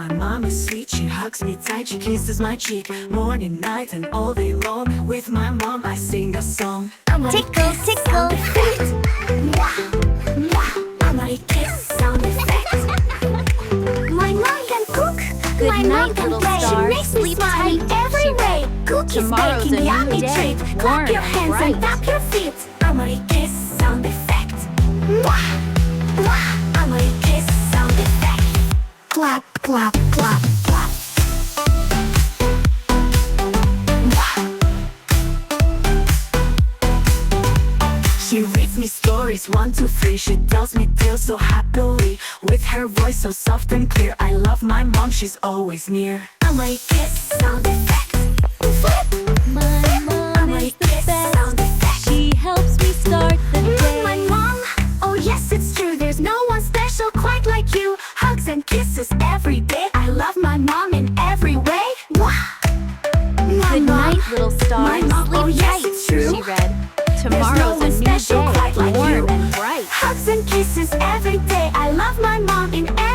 my mom is sweet. She hugs me tight, she kisses my cheek, morning, night, and all day long. With my mom I sing a song. Tickle, tickle. I'm a kiss sound effect. My mom can cook. Good My night, mom can little play. star. She makes me Sleep smile tight, every she way. read. Cookies, Tomorrow's baking, a new yummy day. treat. Warm Clap your and hands and bright. tap your feet. I'm a kiss sound effect. I'm a kiss sound effect. Clap, clap, clap, clap. She reads me stories 1, 2, 3. She tells me tales so happily, with her voice so soft and clear. I love my mom, she's always near. I'm a kiss sound effect. My mom I'm a is the kiss best. sound effect. She helps me start the day. My mom, oh yes it's true. There's no one special quite like you. Hugs and kisses every day. I love my mom in every way. Good night, little star. My mom, Sleep oh yes tight, it's true. she read. There's no Tomorrow's one a new special day. quite like Warm you. and bright. Hugs and kisses every day. I love my mom in every